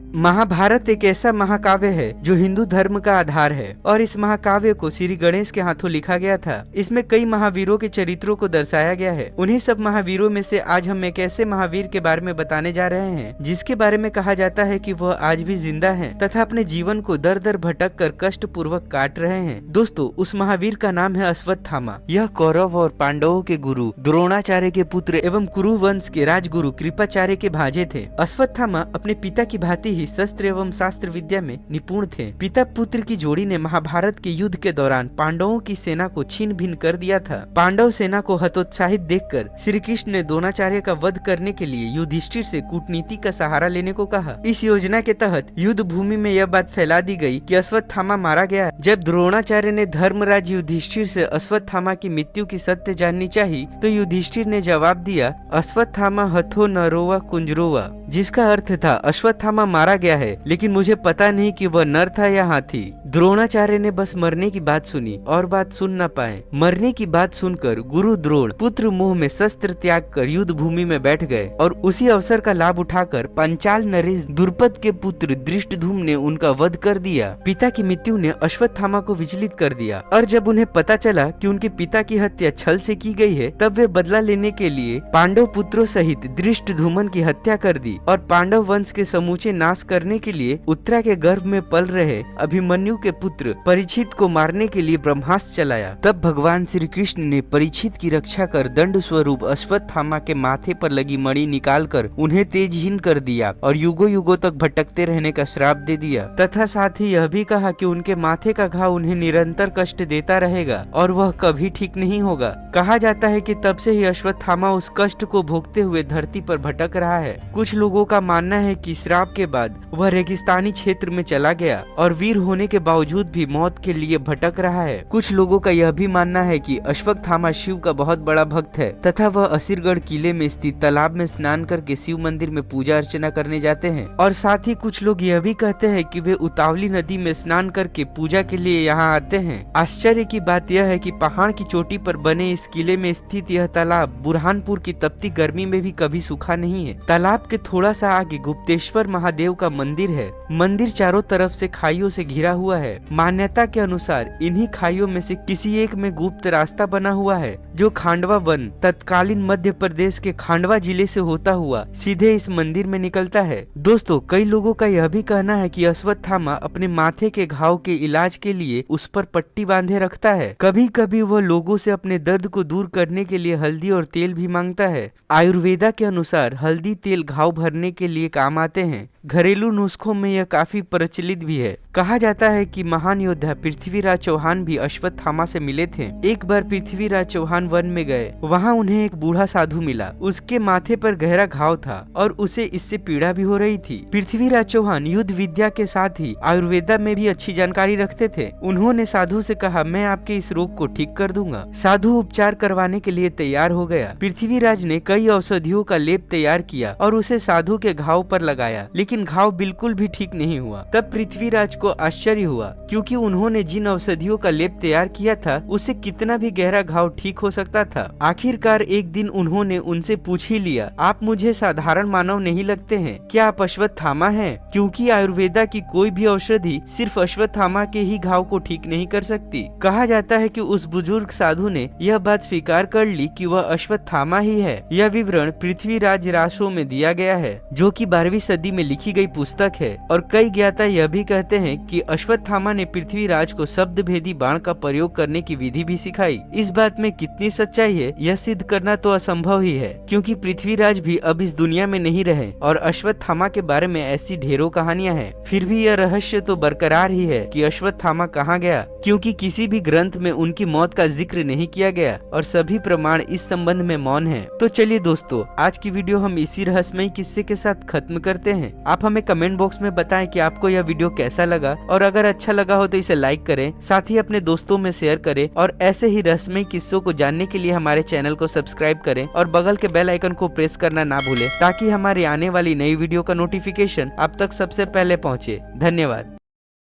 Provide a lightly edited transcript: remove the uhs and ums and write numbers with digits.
महाभारत एक ऐसा महाकाव्य है जो हिंदू धर्म का आधार है और इस महाकाव्य को श्री गणेश के हाथों लिखा गया था। इसमें कई महावीरों के चरित्रों को दर्शाया गया है। उन्हीं सब महावीरों में से आज हम एक ऐसे महावीर के बारे में बताने जा रहे हैं जिसके बारे में कहा जाता है कि वह आज भी जिंदा है तथा अपने जीवन को दर दर भटक कर कष्ट पूर्वक काट रहे हैं। दोस्तों, उस महावीर का नाम है अश्वत्थामा। यह कौरव और पांडवों के गुरु द्रोणाचार्य के पुत्र एवं कुरु वंश के राजगुरु कृपाचार्य के भांजे थे। अश्वत्थामा अपने पिता की भांति ही शस्त्र एवं शास्त्र विद्या में निपुण थे। पिता पुत्र की जोड़ी ने महाभारत के युद्ध के दौरान पांडवों की सेना को छीन भिन्न कर दिया था। पांडव सेना को हतोत्साहित देखकर श्री कृष्ण ने द्रोणाचार्य का वध करने के लिए युधिष्ठिर से कूटनीति का सहारा लेने को कहा। इस योजना के तहत युद्ध भूमि में यह बात फैला दी गई कि अश्वत्थामा मारा गया। जब द्रोणाचार्य ने धर्मराज युधिष्ठिर से अश्वत्थामा की मृत्यु की सत्य जाननी चाहिए तो युधिष्ठिर ने जवाब दिया, अश्वत्थामा हथो नरोवा कुंजरोवा, जिसका अर्थ था अश्वत्थामा मारा गया है, लेकिन मुझे पता नहीं कि वह नर था या हाथी। द्रोणाचार्य ने बस मरने की बात सुनी और बात सुन न पाए। मरने की बात सुनकर गुरु द्रोण पुत्र मोह में शस्त्र त्याग कर युद्ध भूमि में बैठ गए और उसी अवसर का लाभ उठाकर पंचाल नरेश द्रुपद के पुत्र धृष्टद्युम्न ने उनका वध कर दिया। पिता की मृत्यु ने अश्वत्थामा को विचलित कर दिया और जब उन्हें पता चला कि उनके पिता की हत्या छल से की गई है, तब वे बदला लेने के लिए पांडव पुत्रों सहित धृष्टद्युम्न की हत्या कर दी और पांडव वंश के समूचे नाश करने के लिए उत्तरा के गर्भ में पल रहे अभिमन्यु के पुत्र परीक्षित को मारने के लिए ब्रह्मास्त्र चलाया। तब भगवान श्री कृष्ण ने परीक्षित की रक्षा कर दंड स्वरूप अश्वत्थामा के माथे पर लगी मणि निकालकर उन्हें तेजहीन कर दिया और युगों युगों तक भटकते रहने का श्राप दे दिया तथा साथ ही यह भी कहा कि उनके माथे का घाव उन्हें निरंतर कष्ट देता रहेगा और वह कभी ठीक नहीं होगा। कहा जाता है कि तब से ही अश्वत्थामा उस कष्ट को भोगते हुए धरती पर भटक रहा है। कुछ लोगों का मानना है कि श्राप के बाद वह रेगिस्तानी क्षेत्र में चला गया और वीर होने के बावजूद भी मौत के लिए भटक रहा है। कुछ लोगों का यह भी मानना है कि अश्वत्थामा शिव का बहुत बड़ा भक्त है तथा वह असीरगढ़ किले में स्थित तालाब में स्नान करके शिव मंदिर में पूजा अर्चना करने जाते हैं और साथ ही कुछ लोग यह भी कहते हैं कि वे उतावली नदी में स्नान करके पूजा के लिए यहाँ आते हैं। आश्चर्य की बात यह है कि पहाड़ की चोटी पर बने इस किले में स्थित यह तालाब बुरहानपुर की तपती गर्मी में भी कभी सूखा नहीं है। तालाब के थोड़ा सा आगे गुप्तेश्वर महादेव का मंदिर है। मंदिर चारों तरफ से खाइयों से घिरा हुआ है। मान्यता के अनुसार इन्हीं खाइयों में से किसी एक में गुप्त रास्ता बना हुआ है जो खांडवा वन तत्कालीन मध्य प्रदेश के खांडवा जिले से होता हुआ सीधे इस मंदिर में निकलता है। दोस्तों, कई लोगों का यह भी कहना है कि अश्वत्थामा अपने माथे के घाव के इलाज के लिए उस पर पट्टी बांधे रखता है। कभी कभी वह लोगों से अपने दर्द को दूर करने के लिए हल्दी और तेल भी मांगता है। आयुर्वेदा के अनुसार हल्दी तेल घाव भरने के लिए काम आते हैं। घरेलू नुस्खों में यह काफी प्रचलित भी है। कहा जाता है कि महान योद्धा पृथ्वीराज चौहान भी अश्वत्थामा से मिले थे। एक बार पृथ्वीराज चौहान वन में गए, वहाँ उन्हें एक बूढ़ा साधु मिला। उसके माथे पर गहरा घाव था और उसे इससे पीड़ा भी हो रही थी। पृथ्वीराज चौहान युद्ध विद्या के साथ ही आयुर्वेदा में भी अच्छी जानकारी रखते थे। उन्होंने साधु से कहा, मैं आपके इस रोग को ठीक कर दूंगा। साधु उपचार करवाने के लिए तैयार हो गया। पृथ्वीराज ने कई औषधियों का लेप तैयार किया और उसे साधु के घाव पर लगाया, लेकिन घाव बिल्कुल भी ठीक नहीं हुआ। तब पृथ्वीराज को आश्चर्य हुआ क्योंकि उन्होंने जिन औषधियों का लेप तैयार किया था उससे कितना भी गहरा घाव ठीक हो सकता था। आखिरकार एक दिन उन्होंने उनसे पूछ ही लिया, आप मुझे साधारण मानव नहीं लगते हैं, क्या आप अश्वत्थामा हैं? क्योंकि आयुर्वेदा की कोई भी औषधि सिर्फ अश्वत्थामा के ही घाव को ठीक नहीं कर सकती। कहा जाता है कि उस बुजुर्ग साधु ने यह बात स्वीकार कर ली कि वह अश्वत्थामा ही है। यह विवरण पृथ्वीराज रासो में दिया गया है जो कि 12वीं सदी में लिखी गई पुस्तक है और कई ज्ञाता यह भी कहते हैं कि अश्वत्थामा ने पृथ्वीराज को शब्द भेदी बाण का प्रयोग करने की विधि भी सिखाई। इस बात में कितनी सच्चाई है यह सिद्ध करना तो असंभव ही है क्योंकि पृथ्वीराज भी अब इस दुनिया में नहीं रहे और अश्वत्थामा के बारे में ऐसी ढेरों कहानियां हैं। फिर भी यह रहस्य तो बरकरार ही है कि अश्वत्थामा कहाँ गया, क्योंकि किसी भी ग्रंथ में उनकी मौत का जिक्र नहीं किया गया और सभी प्रमाण इस संबंध में मौन है। तो चलिए दोस्तों, आज की वीडियो हम इसी रहस्यमय किस्से के साथ खत्म करते हैं। आप हमें कमेंट बॉक्स में बताएं कि आपको यह वीडियो कैसा लगा और अगर अच्छा लगा हो तो इसे लाइक करें, साथ ही अपने दोस्तों में शेयर करें और ऐसे ही रहस्यमय किस्सों को जानने के लिए हमारे चैनल को सब्सक्राइब करें और बगल के बेल आइकन को प्रेस करना ना भूलें ताकि हमारी आने वाली नई वीडियो का नोटिफिकेशन आप तक सबसे पहले पहुंचे। धन्यवाद।